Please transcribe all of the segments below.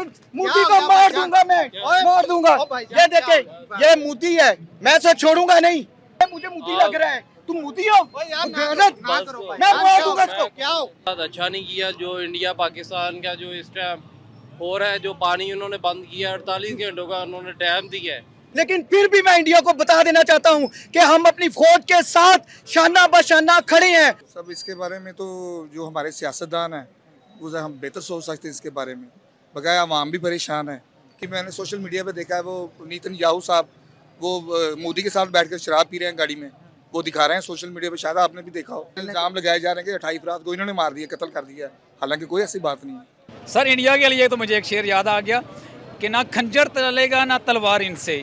मोदी को मार दूंगा मैं, मार दूंगा। ये देखे, ये मोदी है, मैं इसे छोड़ूंगा नहीं। मुझे मोदी लग रहा है, तुम मोदी हो, मैं मार दूंगा इसको। अच्छा नहीं किया जो इंडिया पाकिस्तान का जो इस टाइम हो रहा है, जो पानी उन्होंने बंद किया 48 घंटों का उन्होंने टाइम दिया है। लेकिन फिर भी मैं इंडिया को बता देना चाहता हूं कि हम अपनी फौज के साथ शाना बशाना खड़े हैं। सब इसके बारे में तो जो हमारे सियासतदान हैं वो हम बेहतर सोच सकते हैं इसके बारे में। बकाया आवाम भी परेशान है कि मैंने सोशल मीडिया पे देखा है वो नेतन्याहू साहब वो मोदी के साथ बैठकर शराब पी रहे हैं गाड़ी में, वो दिखा रहे हैं सोशल मीडिया पे, शायद आपने भी देखा हो। इल्जाम लगाए जा रहे हैं कि 28 अफराद को इन्होंने मार दिया, कत्ल कर दिया, हालांकि कोई ऐसी बात नहीं है। सर इंडिया के लिए तो मुझे एक शेर याद आ गया कि ना खंजर चलेगा ना तलवार इनसे,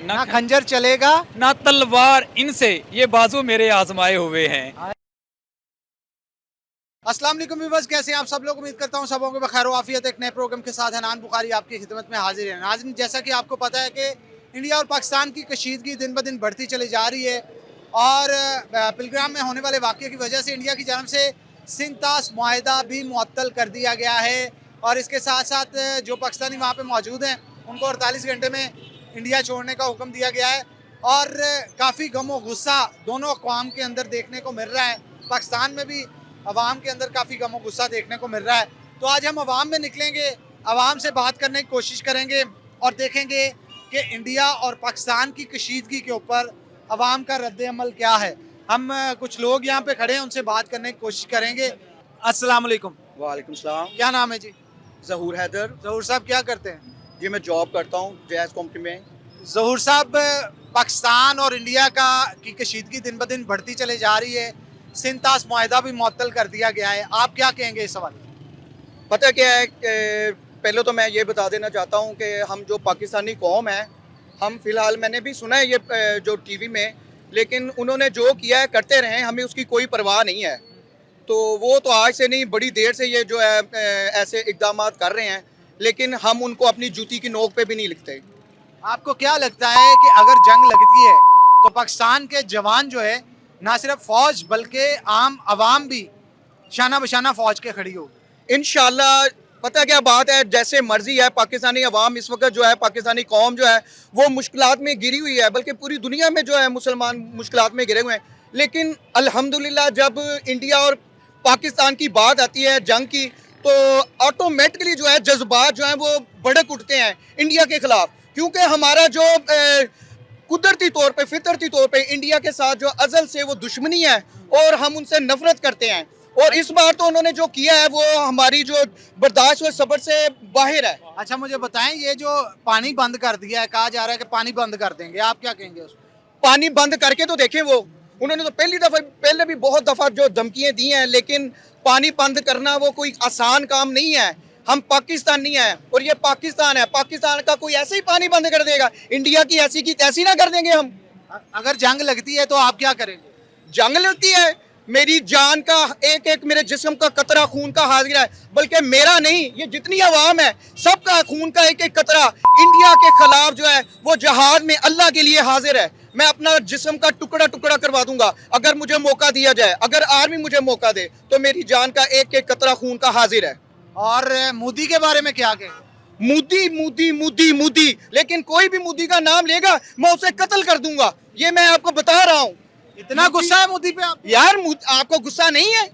ना खंजर चलेगा ना तलवार इनसे, ये बाजू मेरे आजमाए हुए हैं। अस्सलाम वालेकुम व्यूअर्स, कैसे हैं आप सब लोग। उम्मीद करता हूं सब होंगे बखैर आफियत। एक नए प्रोग्राम के साथ हनान बुखारी आपकी खिदमत में हाजिर है। नाज़रीन, जैसा कि आपको पता है कि इंडिया और पाकिस्तान की कशीदगी दिन ब दिन बढ़ती चली जा रही है और पिलग्राम में होने वाले वाक़े की वजह से इंडिया की जानब से सिंतास मुआहिदा भी मुअत्तल कर दिया गया है और इसके साथ साथ जो पाकिस्तानी वहाँ पर मौजूद हैं उनको 48 घंटे में इंडिया छोड़ने का हुक्म दिया गया है और काफ़ी गम व गुस्सा दोनों अक़वाम के अंदर देखने को मिल रहा है। पाकिस्तान में भी अवाम के अंदर काफ़ी गम व गुस्सा देखने को मिल रहा है। तो आज हम अवाम में निकलेंगे, अवाम से बात करने की कोशिश करेंगे और देखेंगे कि इंडिया और पाकिस्तान की कशीदगी के ऊपर अवाम का रद्द-ए-अमल क्या है। हम कुछ लोग यहाँ पे खड़े हैं, उनसे बात करने की कोशिश करेंगे। अस्सलाम वालेकुम। वालेकुम सलाम। क्या नाम है जी? ज़हूर हैदर। ज़हूर साहब क्या करते हैं? जी मैं जॉब करता हूँ जैज़ कंपनी में। ज़हूर साहब, पाकिस्तान और इंडिया की कशीदगी दिन ब दिन बढ़ती चली जा रही है, सिंतास मुआहिदा भी मुअत्तल कर दिया गया है, आप क्या कहेंगे इस सवाल? पता क्या है कि पहले तो मैं ये बता देना चाहता हूँ कि हम जो पाकिस्तानी कौम है, हम फ़िलहाल, मैंने भी सुना है ये जो टीवी में, लेकिन उन्होंने जो किया है करते रहे, हमें उसकी कोई परवाह नहीं है। तो वो तो आज से नहीं, बड़ी देर से ये जो है ऐसे इक़दाम कर रहे हैं, लेकिन हम उनको अपनी जूती की नोक पे भी नहीं लिखते। आपको क्या लगता है कि अगर जंग लगती है तो पाकिस्तान के जवान जो है ना सिर्फ फ़ौज बल्कि आम आवाम भी शाना बशाना फ़ौज के खड़ी हो? इंशाल्लाह। पता क्या बात है, जैसे मर्जी है, पाकिस्तानी अवाम इस वक्त जो है, पाकिस्तानी कौम जो है वो मुश्किलात में गिरी हुई है, बल्कि पूरी दुनिया में जो है मुसलमान मुश्किलात में गिरे हुए हैं। लेकिन अल्हम्दुलिल्लाह जब इंडिया और पाकिस्तान की बात आती है जंग की, तो ऑटोमेटिकली जो है जज्बात जो हैं वो भड़क उठते हैं इंडिया के ख़िलाफ़, क्योंकि हमारा जो कुदरती तौर पे, फितरती तौर पे इंडिया के साथ जो अज़ल से वो दुश्मनी है और हम उनसे नफरत करते हैं। और इस बार तो उन्होंने जो किया है वो हमारी जो बर्दाश्त व सब्र से बाहर है। अच्छा, मुझे बताएं, ये जो पानी बंद कर दिया है, कहा जा रहा है कि पानी बंद कर देंगे, आप क्या कहेंगे उस पर? पानी बंद करके तो देखें, वो उन्होंने तो पहले भी बहुत दफ़ा जो धमकियाँ दी हैं, लेकिन पानी बंद करना वो कोई आसान काम नहीं है। हम पाकिस्तान नहीं है और ये पाकिस्तान है, पाकिस्तान का कोई ऐसे ही पानी बंद कर देगा? इंडिया की ऐसी की तैसी ना कर देंगे हम। अगर जंग लगती है तो आप क्या करेंगे? जंग लगती है, मेरी जान का एक एक, मेरे जिस्म का कतरा खून का हाजिर है, बल्कि मेरा नहीं, ये जितनी आवाम है सबका खून का एक एक कतरा इंडिया के खिलाफ जो है वो जहाद में अल्लाह के लिए हाजिर है। मैं अपना जिस्म का टुकड़ा टुकड़ा करवा दूंगा अगर मुझे मौका दिया जाए, अगर आर्मी मुझे मौका दे तो मेरी जान का एक एक कतरा खून का हाजिर है। और मोदी के बारे में क्या कहें? मोदी मोदी मोदी मोदी, लेकिन कोई भी मोदी का नाम लेगा मैं उसे कत्ल कर दूंगा, ये मैं आपको बता रहा हूँ। इतना गुस्सा है मोदी पे आप? यार आपको गुस्सा नहीं है?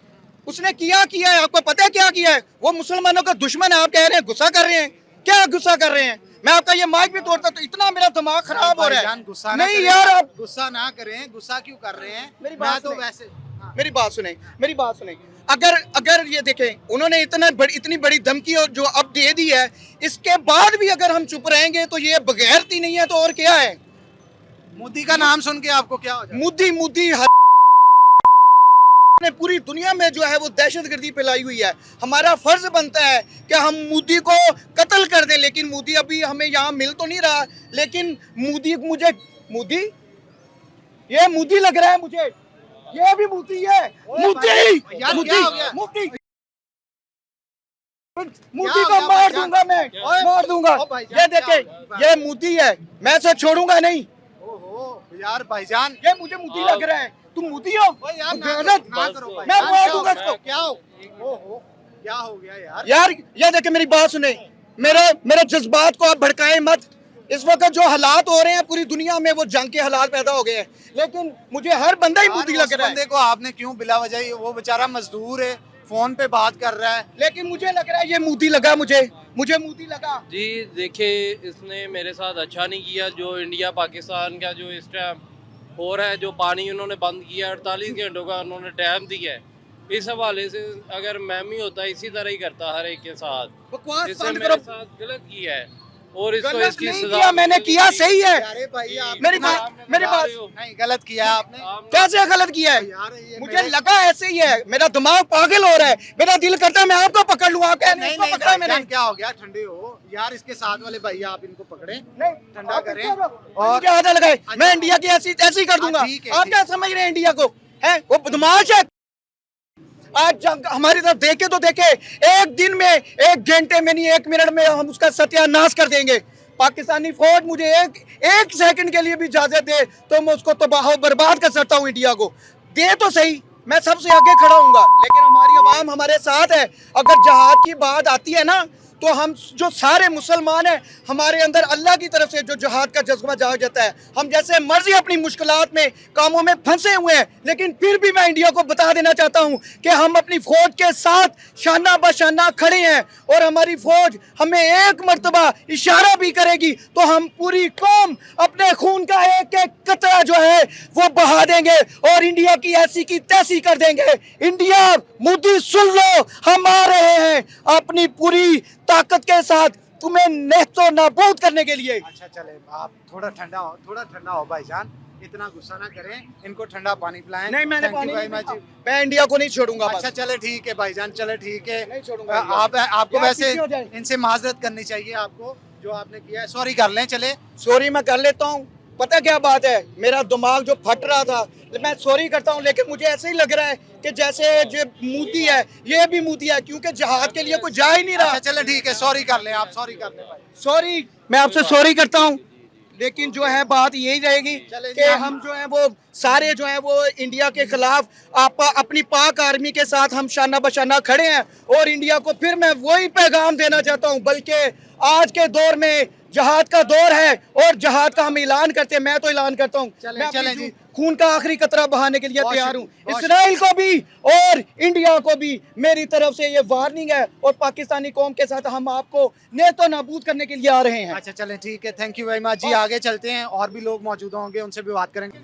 उसने किया है, आपको पता है क्या किया है? वो मुसलमानों का दुश्मन है, आप कह रहे हैं गुस्सा कर रहे हैं। क्या गुस्सा कर रहे हैं? मैं आपका ये माइक भी तोड़ता तो इतना मेरा दिमाग खराब हो रहा है। गुस्सा नहीं यार, आप गुस्सा ना करें, गुस्सा क्यों कर रहे हैं? मेरी बात तो सुने। वैसे हाँ। मेरी बात सुने। अगर ये देखें, उन्होंने इतनी बड़ी धमकी और जो अब दे दी है, इसके बाद भी अगर हम चुप रहेंगे तो ये बगैरती नहीं है तो और क्या है? मोदी का नाम सुन के आपको क्या हो जाता है? मोदी मोदी ने पूरी दुनिया में जो है वो दहशतगर्दी फैलाई हुई है। हमारा फर्ज बनता है कि हम मोदी को कत्ल कर दें, लेकिन मोदी अभी हमें यहाँ मिल तो नहीं रहा, लेकिन मोदी ये मोदी लग रहा है मुझे, ये भी मोदी है। मोदी को मार दूंगा मैं, मार दूंगा। ये देखे, ये मोदी है, मैं इसे छोड़ूंगा नहीं। ओहो यार भाईजान, ये मुझे मोदी लग रहा है, तुम मोदी हो, यार तुम ना गलत। करो भाई। मैं मार दूंगा इसको। क्या हो गया यार? यार ये देखे, मेरी बात सुने, मेरे मेरे जज्बात को आप भड़काएं मत। इस वक्त जो हालात हो रहे हैं पूरी दुनिया में वो जंग के हालात पैदा हो गए हैं, लेकिन मुझे हर बंदा ही मोदी लग रहा है। बंदे को आपने क्यों बिला वजह, वो बेचारा मजदूर है, फोन पे बात कर रहा है, लेकिन मुझे लग रहा है ये मोदी लगा, मुझे मोदी लगा। जी देखिए, इसने मेरे साथ अच्छा नहीं किया। जो इंडिया पाकिस्तान का जो इस टाइम हो रहा है, जो पानी उन्होंने बंद किया, 48 घंटों का उन्होंने टाइम दिया है, इस हवाले से अगर मैं भी होता इसी तरह ही करता हर एक के साथ, बकवास जिसने बंद मेरे करो। साथ गलत किया है और इसको गलत इसकी नहीं सजा किया, मैंने किया सही है। अरे भाई आप मेरी इतना- बात नहीं गलत किया है आपने कैसे गलत किया है? यार ये मुझे मेरे- लगा ऐसे ही है, मेरा दिमाग पागल हो रहा है, मेरा दिल करता है मैं आपको पकड़ लूं। आप कह नहीं इसको नहीं पकड़ा मैंने। भाईजान, क्या हो गया, ठंडे हो यार, इसके साथ वाले भाई आप इनको पकड़े, नहीं ठंडा आप करें। इसको और मुझे आधा लगाए, अच्छा। मैं इंडिया की ऐसी ऐसी कर दूंगा। ठीक है, आप ठीक क्या समझ रहे हैं इंडिया को? है वो बदमाश है। आज जंग हमारी तरफ देखे तो देखे, एक दिन में, एक घंटे में नहीं, 1 मिनट में हम उसका सत्यानाश कर देंगे। पाकिस्तानी फौज मुझे एक सेकंड के लिए भी इजाजत दे तो मैं उसको तबाह बर्बाद कर सकता हूँ। इंडिया को दे तो सही, मैं सबसे आगे खड़ा हूँगा, लेकिन हमारी आवाम हमारे साथ है। अगर जहाद की बात आती है ना, तो हम जो सारे मुसलमान हैं, हमारे अंदर अल्लाह की तरफ से जो जहाद का जज्बा जाग जाता है। हम जैसे मर्जी अपनी मुश्किलात में, कामों में फंसे हुए हैं, लेकिन फिर भी मैं इंडिया को बता देना चाहता हूं कि हम अपनी फौज के साथ शाना बशाना खड़े हैं। और हमारी फौज हमें एक मर्तबा इशारा भी करेगी तो हम पूरी कौम अपने खून का एक एक कतरा जो है वो बहा देंगे और इंडिया की ऐसी की तैसी कर देंगे। इंडिया, मोदी सुन लो, हम आ रहे हैं अपनी पूरी ताकत के साथ तुम्हें नेस्तो नाबूद करने के लिए। अच्छा चले, आप थोड़ा ठंडा हो भाईजान, इतना गुस्सा ना करें, इनको ठंडा पानी पिलाएं। नहीं मैंने Thank you पानी very नहीं much। पीता। मैं इंडिया को नहीं छोड़ूंगा। बस। अच्छा चले ठीक है भाईजान, चले ठीक है, नहीं छोड़ूंगा आप आपको यार, वैसे पीछे हो जाए। इनसे माजरत करनी चाहिए आपको, जो आपने किया है, सॉरी कर लें। चले सॉरी मैं कर लेता हूँ। पता क्या बात है, मेरा दिमाग जो फट रहा था, मैं सॉरी करता हूँ, लेकिन मुझे ऐसे ही लग रहा है कि जैसे जो मोदी है ये भी मोदी है, क्योंकि जहाद के लिए कोई जा ही नहीं रहा। अच्छा चले ठीक है, सॉरी कर लें, आप सॉरी कर लें भाई। सॉरी, मैं आपसे सॉरी करता हूँ, लेकिन जो है बात यही रहेगी चले कि हम जो है वो सारे जो है वो इंडिया के खिलाफ अपनी पाक आर्मी के साथ हम शाना बशाना खड़े हैं। और इंडिया को फिर मैं वही पैगाम देना चाहता हूँ, बल्कि आज के दौर में जहाद का दौर है और जहाद का हम ऐलान करते हैं। मैं तो ऐलान करता हूँ, चलें, मैं अपनी चलें जी। खून का आखिरी कतरा बहाने के लिए बहुत तैयार हूँ। शुक्रिया, बहुत इसराइल को भी और इंडिया को भी मेरी तरफ से ये वार्निंग है, और पाकिस्तानी कौम के साथ हम आपको नेतो नाबूद करने के लिए आ रहे हैं। अच्छा चलें ठीक है, थैंक यू वेरी मच जी। आगे चलते हैं, और भी लोग मौजूद होंगे, उनसे भी बात करेंगे।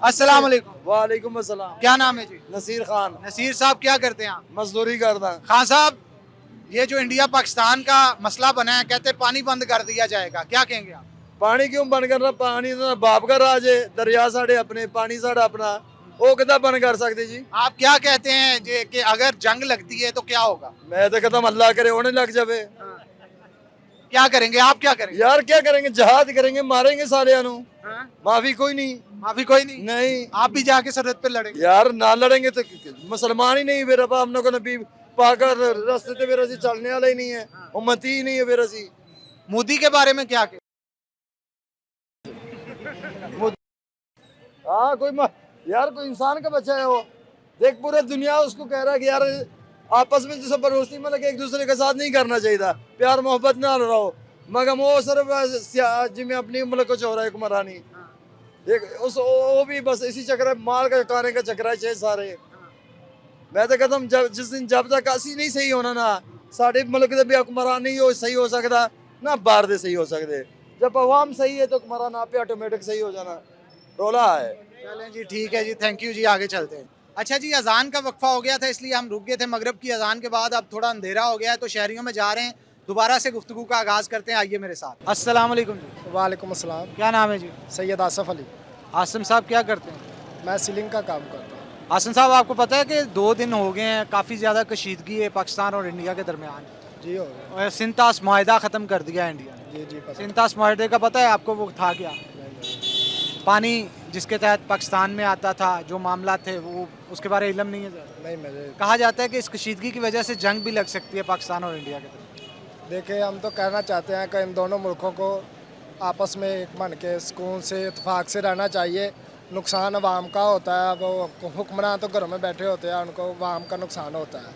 अस्सलाम वालेकुम। वालेकुम अस्सलाम। क्या नाम है जी? नसीर खान, नसीर साहब, क्या करते हैं आप? मजदूरी करता। खान साहब, ये जो इंडिया पाकिस्तान का मसला बना है, कहते हैं पानी बंद कर दिया जाएगा, क्या कहेंगे आप? पानी क्यों बंद करना? पानी तो बाप का राज है, दरिया साढ़े अपने, पानी साढ़ा अपना, वो कितना बंद कर सकते जी? आप क्या कहते हैं जे कि अगर जंग लगती है तो क्या होगा? मैं तो कहता हूं अल्लाह करे होने लग जावे। क्या करेंगे आप, क्या करेंगे? यार क्या करेंगे? जहाद करेंगे, मारेंगे सारे नु। हाँ? माफी कोई नहीं। माफी कोई नहीं? नहीं आप भी जाके सरहद पे लड़ेंगे? यार ना लड़ेंगे तो मुसलमान ही नहीं, फिर अब हम लोग नबी पाकर रास्ते ते फिर असी चलने वाले ही नहीं है, उम्मती ही नहीं है फिर असी। मोदी के बारे में क्या कहें? हाँ यार कोई इंसान का बच्चा है वो, देख पूरा दुनिया उसको कह रहा है कि यार आपस में जैसे बरोस्ती मतलब कि एक दूसरे के साथ नहीं करना चाहिए था, प्यार मोहब्बत ना रहो, मगर वो सिर्फ जिम्मे अपनी मुल्क को चो रहा है हुक्मरानी। एक उस वो भी बस इसी चक्कर है, माल का काने का चक्कर है छे सारे। मैं तो कहता हूँ जिस दिन जब तक असी नहीं सही होना ना, साढ़े मुल्क के भी हुक्मरान नहीं हो सही हो सकता ना बाहर दे सही हो सकते। जब अवाम सही है तो हुक्मरान आप ऑटोमेटिक सही हो जाना, रोला है। चलें जी ठीक है जी, थैंक यू जी, आगे चलते हैं। अच्छा जी, अजान का वक्फा हो गया था इसलिए हम रुक गए थे। मगरब की अजान के बाद अब थोड़ा अंधेरा हो गया है तो शहरियों में जा रहे हैं, दोबारा से गुफ्तगू का आगाज़ करते हैं, आइए मेरे साथ। अस्सलाम वालेकुम जी। वालेकुम अस्सलाम। क्या नाम है जी? सैयद आसफ अली। आसिम साहब क्या करते हैं? मैं सीलिंग का काम करता हूँ। आसिम साहब, आपको पता है कि 2 दिन हो गए हैं, काफ़ी ज़्यादा कशीदगी है पाकिस्तान और इंडिया के दरमियान, जी हो गया। और सिंतास माहिदा ख़त्म कर दिया है इंडिया ने। जी जी पता सिंतास माहिदे का पता है आपको? वो था क्या? पानी जिसके तहत पाकिस्तान में आता था, जो मामला थे वो उसके बारे में इल्म नहीं है ज़्यादा। नहीं मुझे। कहा जाता है कि इस कशीदगी की वजह से जंग भी लग सकती है पाकिस्तान और इंडिया के दरमियान। देखिए, हम तो कहना चाहते हैं कि इन दोनों मुल्कों को आपस में एक बन के सुकून से इत्तेफाक से रहना चाहिए। नुकसान अवाम का होता है, वो हुक्मरान तो घरों में बैठे होते हैं, उनको अवाम का नुकसान होता है।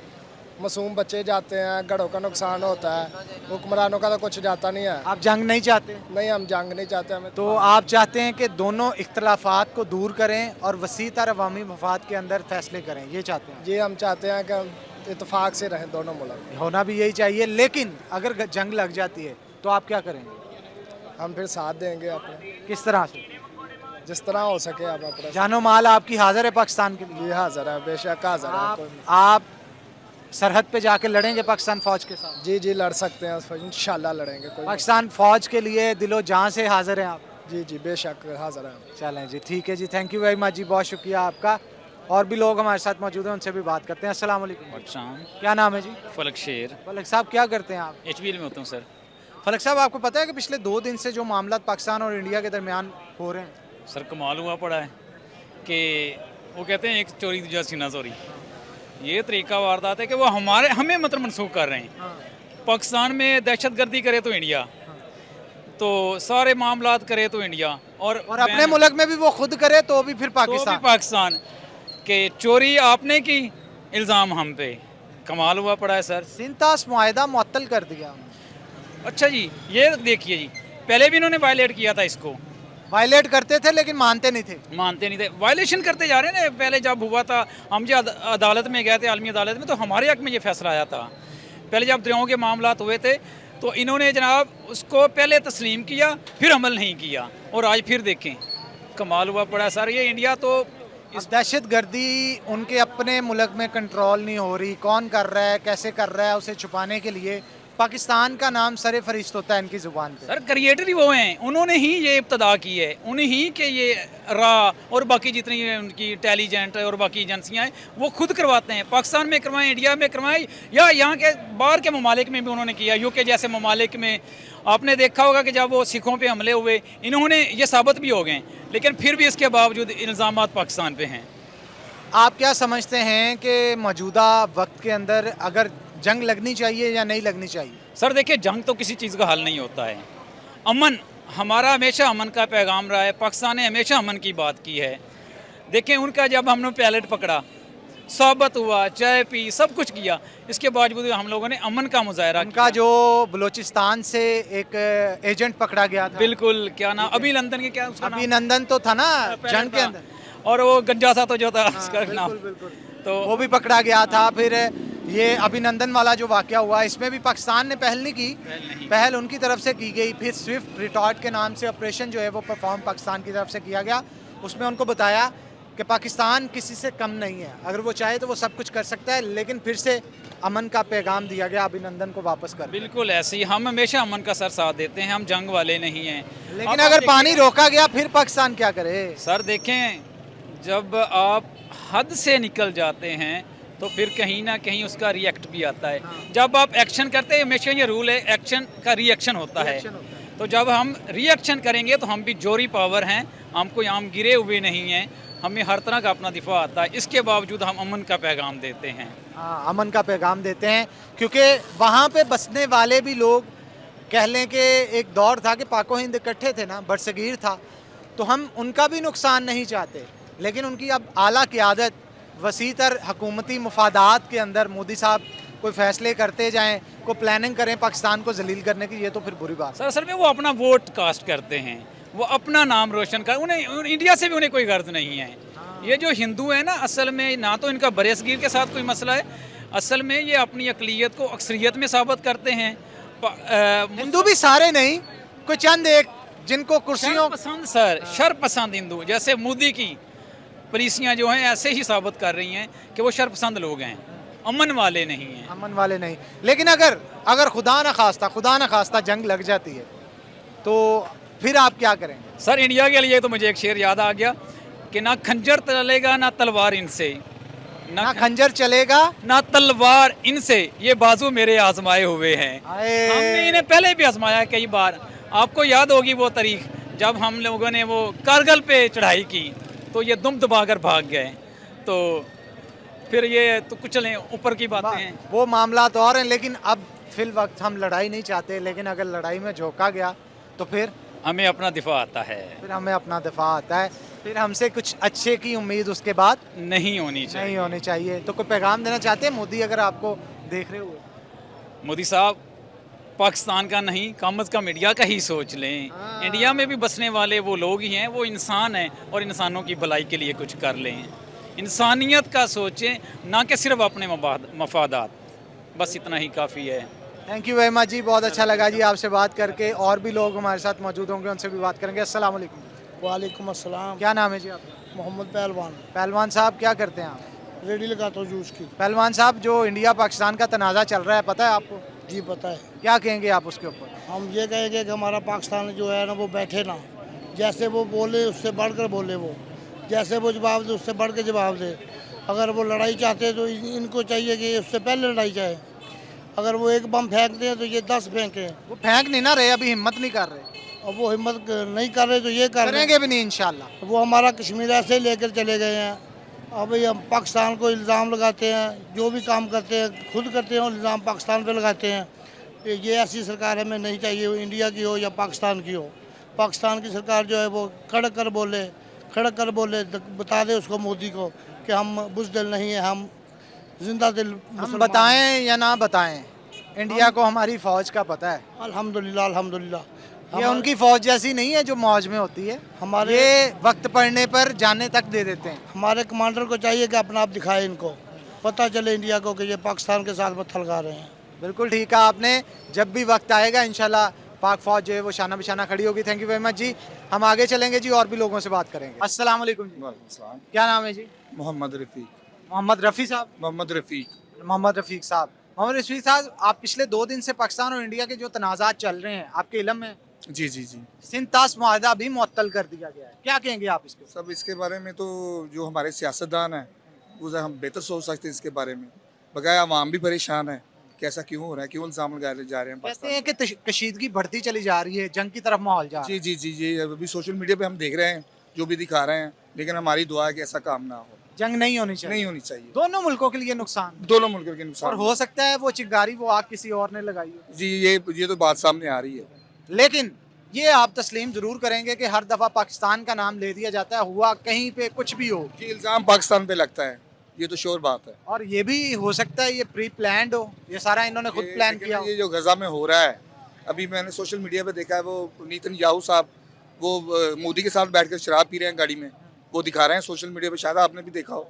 मासूम बच्चे जाते हैं, घरों का नुकसान होता है, हुक्मरानों का तो कुछ जाता नहीं है। आप जंग नहीं चाहते? नहीं, हम जंग नहीं चाहते। हमें तो आप चाहते हैं कि दोनों इख्तलाफात को दूर करें और वसीतर अवामी मफाद के अंदर फैसले करें, ये चाहते हैं? जी, हम चाहते हैं कि इत्तेफाक से रहें दोनों मुल्क। होना भी यही चाहिए, लेकिन अगर जंग लग जाती है तो आप क्या करेंगे? हम फिर साथ देंगे अपने, किस तरह से? जिस तरह हो सके। हम अपना जानो माल आपकी हाजिर है पाकिस्तान के लिए? ये हाजिर है, बेशक हाजिर है। आप सरहद पे जाके लड़ेंगे पाकिस्तान फौज के साथ? जी जी, लड़ सकते हैं, इंशाल्लाह लड़ेंगे। कोई पाकिस्तान फौज के लिए दिलो जान से हाजिर हैं आप? जी जी, बेशक हाजिर है। चलें जी, ठीक है जी, थैंक यू वेरी मच जी, बहुत शुक्रिया आपका। और भी लोग हमारे साथ मौजूद हैं, उनसे भी बात करते हैं। अस्सलाम वालेकुम। क्या नाम है जी? फलक शेर, फलक साहब, क्या करते हैं आप? HBL में होता हूँ सर। फलक साहब, आपको पता है कि पिछले 2 दिन से जो मामला पाकिस्तान और इंडिया के दरमियान हो रहे हैं? सर कमाल हुआ पड़ा है कि वो कहते हैं एक चोरी दूजा सीना चोरी। ये तरीका वारदात है कि वो हमें मतलब मनसूख कर रहे हैं। पाकिस्तान में दहशतगर्दी करे तो इंडिया, तो सारे मामलात करे तो इंडिया, और अपने मुल्क में भी वो खुद करे तो भी फिर पाकिस्तान के चोरी आपने की, इल्ज़ाम हम पे। कमाल हुआ पड़ा है सर। सिंतास मुआहदा मुअत्तल कर दिया। अच्छा जी, ये देखिए जी, पहले भी इन्होंने वायलेट किया था, इसको वायलेट करते थे लेकिन मानते नहीं थे। मानते नहीं थे, वायलेशन करते जा रहे हैं। पहले जब हुआ था, हम जो अदालत में गए थे, आलमी अदालत में, तो हमारे हक में ये फैसला आया था। पहले जब दरियाओं के मामलात हुए थे तो इन्होंने जनाब उसको पहले तस्लीम किया, फिर अमल नहीं किया, और आज फिर देखें कमाल हुआ पड़ा सर। ये इंडिया तो इस दहशतगर्दी उनके अपने मुल्क में कंट्रोल नहीं हो रही, कौन कर रहा है, कैसे कर रहा है, उसे छुपाने के लिए पाकिस्तान का नाम सरे फरिश्त होता है इनकी ज़ुबान पे। सर क्रिएटर ही वो हैं, उन्होंने ही ये इब्तदा की है, उन्हें ही के ये रा और बाकी जितनी उनकी इंटेलिजेंट और बाकी एजेंसियाँ हैं वो खुद करवाते हैं। पाकिस्तान में करवाएं, इंडिया में करवाएं, या यहाँ के बाहर के ममालिक में भी उन्होंने किया। यूके जैसे ममालिक में आपने देखा होगा कि जब वो सिखों पे हमले हुए, इन्होंने ये साबित भी हो गए, लेकिन फिर भी इसके बावजूद इल्ज़ामात पाकिस्तान पे हैं। आप क्या समझते हैं कि मौजूदा वक्त के अंदर अगर जंग लगनी चाहिए या नहीं लगनी चाहिए? सर देखिए, जंग तो किसी चीज़ का हल नहीं होता है। अमन, हमारा हमेशा अमन का पैगाम रहा है, पाकिस्तान ने हमेशा अमन की बात की है। देखें उनका जब हमने पैलेट पकड़ा, साबित हुआ, चाय पी, सब कुछ किया, इसके बावजूद हम लोगों ने अमन का मुजाहरा किया। उनका जो बलूचिस्तान से एक एजेंट पकड़ा गया था, बिल्कुल, क्या नाम, अभिनंदन के, क्या उसका नाम? अभिनंदन तो था ना जंग के अंदर, और वो गंजा सा तो जो था उसका नाम, तो वो भी पकड़ा गया था। फिर ये अभिनंदन वाला जो वाकया हुआ, इसमें भी पाकिस्तान ने पहल नहीं की, पहल उनकी तरफ से की गई। फिर स्विफ्ट रिटॉर्ट के नाम से ऑपरेशन जो है वो परफॉर्म पाकिस्तान की तरफ से किया गया। उसमें उनको बताया कि पाकिस्तान किसी से कम नहीं है, अगर वो चाहे तो वो सब कुछ कर सकता है, लेकिन फिर से अमन का पैगाम दिया गया अभिनंदन को वापस कर। बिल्कुल ऐसे ही, हम हमेशा अमन का सर साथ देते हैं, हम जंग वाले नहीं हैं। लेकिन अगर पानी रोका गया फिर पाकिस्तान क्या करे? सर देखें, जब आप हद से निकल जाते हैं तो फिर कहीं ना कहीं उसका रिएक्ट भी आता है। जब आप एक्शन करते हैं, हमेशा ये रूल है, एक्शन का रिएक्शन होता है। तो जब हम रिएक्शन करेंगे तो हम भी जोरी पावर हैं, हमको यहाँ गिरे हुए नहीं हैं, हमें हर तरह का अपना दिफा आता है, इसके बावजूद हम अमन का पैगाम देते हैं। हाँ, अमन का पैगाम देते हैं, क्योंकि वहाँ पे बसने वाले भी लोग, कह लें कि एक दौर था कि पाको हिंद इकट्ठे थे ना, बरसगीर था, तो हम उनका भी नुकसान नहीं चाहते, लेकिन उनकी अब आला क़यादत, वसीतर हुकूमती मुफादात के अंदर मोदी साहब कोई फैसले करते जाएं, कोई प्लानिंग करें पाकिस्तान को जलील करने की, ये तो फिर बुरी बात। सर असल में वो अपना वोट कास्ट करते हैं, वो अपना नाम रोशन कर, उन्हें इंडिया से भी उन्हें कोई गर्ज नहीं है। ये जो हिंदू है ना, असल में ना तो इनका बरसगीर के साथ कोई मसला है, असल में ये अपनी अकलियत को अक्सरियत में साबित करते हैं। हिंदू भी सारे नहीं, कोई चंद एक जिनको कुर्सियों पसंद, सर शर पसंद हिंदू, जैसे मोदी की पॉलिसियाँ जो हैं ऐसे ही साबित कर रही हैं कि वो शर पसंद लोग हैं, अमन वाले नहीं हैं। अमन वाले नहीं, लेकिन अगर खुदा न खास्ता जंग लग जाती है तो फिर आप क्या करेंगे? सर इंडिया के लिए तो मुझे एक शेर याद आ गया कि ना खंजर चलेगा ना तलवार इनसे, ना खंजर चलेगा ना तलवार इनसे, ये बाजू मेरे आजमाए हुए हैं। हमने इन्हें पहले भी आजमाया कई बार। आपको याद होगी वो तारीख जब हम लोगों ने वो कारगिल पे चढ़ाई की, तो ये दुम दबाकर भाग गए। तो फिर ये तो कुछ ऊपर की बातें हैं, वो मामला तो और हैं, लेकिन अब फिल वक्त हम लड़ाई नहीं चाहते, लेकिन अगर लड़ाई में झोंका गया तो फिर हमें अपना दिफा आता है, फिर हमें अपना दिफा आता है, फिर हमसे कुछ अच्छे की उम्मीद उसके बाद नहीं होनी चाहिए। नहीं होनी चाहिए। तो कोई पैगाम देना चाहते हैं मोदी, अगर आपको देख रहे हो? मोदी साहब पाकिस्तान का नहीं, कम अज़ कम इंडिया का ही सोच लें। इंडिया में भी बसने वाले वो लोग ही हैं, वो इंसान हैं और इंसानों की भलाई के लिए कुछ कर लें। इंसानियत का सोचें, ना कि सिर्फ अपने मफादात। बस इतना ही काफ़ी है। थैंक यू वेरी मच जी, बहुत अच्छा लगा जी आपसे बात करके। और भी लोग हमारे साथ मौजूद होंगे, उनसे भी बात करेंगे। अस्सलाम वालेकुम। वालेकुम अस्सलाम। क्या नाम है जी आपका? मोहम्मद पहलवान, पहलवान साहब क्या करते हैं आप? रेडी लगाता हूँ जूस की। पहलवान साहब, जो इंडिया पाकिस्तान का तनाज़ा चल रहा है, पता है आपको? जी पता है। क्या कहेंगे आप उसके ऊपर? हम ये कहेंगे कि हमारा पाकिस्तान जो है ना वो बैठे ना, जैसे वो बोले उससे बढ़कर बोले, वो जैसे वो जवाब दे उससे बढ़ के जवाब दे। अगर वो लड़ाई चाहते हैं तो इनको चाहिए कि उससे पहले लड़ाई चाहे। अगर वो एक बम फेंकते हैं तो ये 10 फेंकें। वो फेंक नहीं ना रहे, अभी हिम्मत नहीं कर रहे। अब वो हिम्मत नहीं कर रहे तो ये कर रहे करेंगे भी नहीं इंशाल्लाह। वो हमारा कश्मीर ऐसे ही लेकर चले गए हैं। अब ये हम पाकिस्तान को इल्ज़ाम लगाते हैं, जो भी काम करते हैं खुद करते हैं और इल्ज़ाम पाकिस्तान पे लगाते हैं। ये ऐसी सरकार हमें नहीं चाहिए, वो इंडिया की हो या पाकिस्तान की हो। पाकिस्तान की सरकार जो है वो खड़क कर बोले, बता दे उसको मोदी को कि हम बुज़दिल नहीं है, हम जिंदा दिल हम मुसलमान बताएं या ना बताएं, इंडिया को हमारी फौज का पता है। हैं। अल्हम्दुलिल्लाह अल्हम्दुलिल्लाह। ये उनकी फौज जैसी नहीं है जो मौज में होती है। हमारे ये वक्त पड़ने पर जाने तक दे देते हैं। हमारे कमांडर को चाहिए कि अपना आप दिखाए, इनको पता चले इंडिया को कि ये पाकिस्तान के साथ मत्था लगा रहे हैं। बिल्कुल ठीक है आपने। जब भी वक्त आएगा इंशाल्लाह पाक फौज जो है वो शाना बिशाना खड़ी होगी। थैंक यू वेरी मच जी। हम आगे चलेंगे जी, और भी लोगों से बात करेंगे। अस्सलाम वालेकुम जी। क्या नाम है जी? मोहम्मद रफ़ीक। मोहम्मद रफ़ी साहब। मोहम्मद रफ़ीक। मोहम्मद रफ़ीक साहब। मोहम्मद रफ़ीक साहब, आप पिछले 2 दिन से पाकिस्तान और इंडिया के जो तनाज़ात चल रहे हैं, आपके इल्म में जी जी जी। सिंतास मुआहदा भी मुअत्तल कर दिया गया है, क्या कहेंगे आप इसके ऊपर? सब इसके बारे में तो जो हमारे सियासतदान हैं वो हम बेहतर सोच सकते हैं इसके बारे में। बकाया आवाम भी परेशान है कि ऐसा क्यों हो रहा है, क्यों इल्ज़ाम लगाए जा रहे हैं कहते पाकिस्तान हैं कि कशीदगी बढ़ती चली जा रही है, जंग की तरफ माहौल जा रहा है। जी जी जी जी। अभी सोशल मीडिया पे हम देख रहे हैं जो भी दिखा रहे हैं, लेकिन हमारी दुआ है कि ऐसा काम ना हो, जंग नहीं होनी चाहिए। नहीं होनी चाहिए। दोनों मुल्कों के लिए नुकसान। दोनों मुल्कों के और नुकसान हो सकता है वो चिंगारी वो आग किसी और ने लगाई हो। जी। ये तो बात सामने आ रही है। लेकिन ये आप तस्लीम जरूर करेंगे कि हर दफा पाकिस्तान का नाम ले दिया जाता है, हुआ कहीं पे कुछ भी हो। कि इल्ज़ाम पाकिस्तान पे लगता है, ये तो श्योर बात है। और ये भी हो सकता है ये प्री प्लान्ड हो, ये सारा इन्होंने खुद प्लान लेकिन किया हो। ये जो गजा में हो रहा है, अभी मैंने सोशल मीडिया पे देखा है, वो नेतन्याहू साहब वो मोदी के साथ बैठकर शराब पी रहे हैं गाड़ी में, वो दिखा रहे हैं सोशल मीडिया पे, शायद आपने भी देखा हो,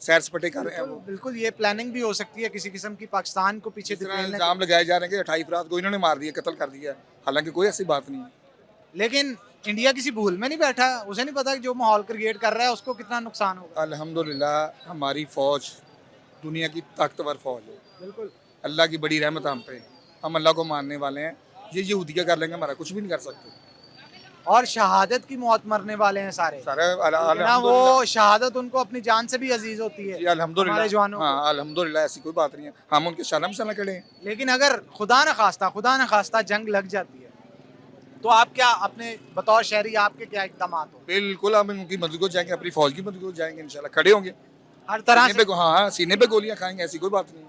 सैर सपाटे कर रहे हैं वो। बिल्कुल ये प्लानिंग भी हो सकती है किसी किस्म की, पाकिस्तान को पीछे इस तरह धकेलने की। इल्ज़ाम लगाए जा रहे हैं कि 28 अफराद को इन्होंने मार दिया, कत्ल कर दिया, हालांकि कोई ऐसी बात नहीं है। लेकिन इंडिया किसी भूल में नहीं बैठा, उसे नहीं पता कि जो माहौल क्रिएट कर रहा है उसको कितना नुकसान होगा। अल्हम्दुलिल्लाह हमारी फ़ौज दुनिया की ताकतवर फ़ौज है। बिल्कुल। अल्लाह की बड़ी रहमत हम पे, हम अल्लाह को मानने वाले हैं। ये यहूदिया कर लेंगे, हमारा कुछ भी नहीं कर सकते। और शहादत की मौत मरने वाले हैं सारे सारे ना, वो शहादत उनको अपनी जान से भी अजीज होती है जी अल्हम्दुलिल्लाह। हमारे जवानों को। हाँ अल्हम्दुलिल्लाह, ऐसी कोई बात नहीं है, हम उनके शाना में शाना खड़े हैं। लेकिन अगर खुदा न खास्ता जंग लग जाती है तो आप क्या अपने बतौर शहरी आपके क्या इक़दाम हो? बिल्कुल हम उनकी मदद को जाएंगे, अपनी फौज की मदद को जाएंगे, इंशाल्लाह खड़े होंगे हर तरह सीने से, पे। हाँ सीने पे गोलियां खाएंगे, ऐसी कोई बात नहीं।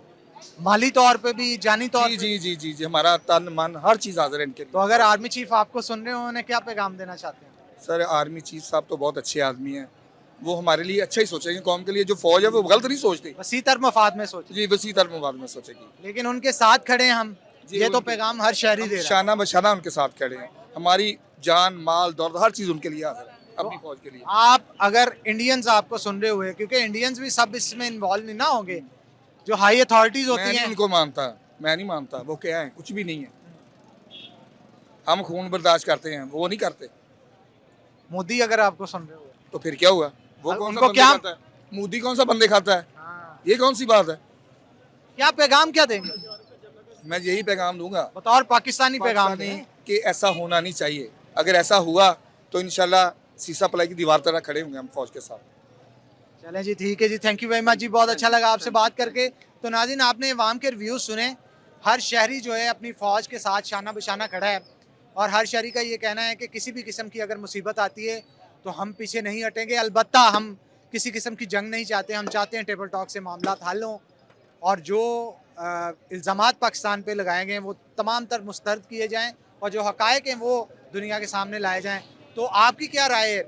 माली तौर पे भी, जानी तौर जी पे। जी जी जी जी, हमारा तन मन हर चीज़ हाजिर है इनके तो लिए। अगर आर्मी चीफ आपको सुन रहे हो, उन्हें क्या पैगाम देना चाहते हैं? सर आर्मी चीफ साहब तो बहुत अच्छे आदमी हैं, वो हमारे लिए अच्छा ही सोचेंगे, कौम के लिए। जो फौज है वो गलत नहीं सोचती वसी तर मफाद में सोच, जी, वसी तरफ मुबाद में सोचेगी। लेकिन उनके साथ खड़े हैं हम, जी, ये तो उनके- पैगाम हर शहरी दे रहा है। शाना बशाना उनके साथ खड़े हैं, हमारी जान माल दौलत हर चीज़ उनके लिए हाजिर है, अपनी फौज के लिए। आप अगर इंडियंस आपको सुन रहे हुए, क्योंकि इंडियंस भी सब इसमें इन्वॉल्व नहीं ना होंगे, जो हाई अथॉरिटीज मैं होती नहीं हैं, उनको मानता, मैं नहीं मानता, वो क्या है, कुछ भी नहीं है। हम खून बर्दाश्त करते हैं, वो नहीं करते। मोदी अगर आपको सुन रहे हुए, तो फिर क्या हुआ, वो अब कौन सा उनको बंदे क्या- खाता है? मोदी कौन सा बंदे खाता है? ये कौन सी बात है? क्या पैगाम क्या देंगे? मैं यही पैगाम दूंगा बतौर पाकिस्तानी पैगाम पाकिस्तानी दें। कि ऐसा होना नहीं चाहिए। अगर ऐसा हुआ तो इंशाल्लाह सीसा पलाई की दीवार तरह खड़े होंगे हम फौज के साथ। चलें जी, ठीक है जी, थैंक यू वेरी मच जी, बहुत अच्छा लगा आपसे बात करके। तो नाज़रीन, आपने अवाम के रिव्यूज़ सुने, हर शहरी जो है अपनी फ़ौज के साथ शाना बशाना खड़ा है, और हर शहरी का ये कहना है कि किसी भी किस्म की अगर मुसीबत आती है तो हम पीछे नहीं हटेंगे। अलबत्ता हम किसी किस्म की जंग नहीं चाहते, हम चाहते हैं टेबल टॉक से मामला हल हों, और जो इल्ज़ामात पाकिस्तान पे लगाए गए हैं वो तमाम तर मुस्तरद किए जाएँ, और जो हक़ाइक़ हैं वो दुनिया के सामने लाए जाएँ। तो आपकी क्या राय है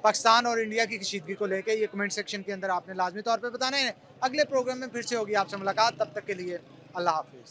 पाकिस्तान और इंडिया की कशीदगी को लेकर? ये कमेंट सेक्शन के अंदर आपने लाजमी तौर पे बताना है। अगले प्रोग्राम में फिर से होगी आपसे मुलाकात, तब तक के लिए अल्लाह हाफिज़।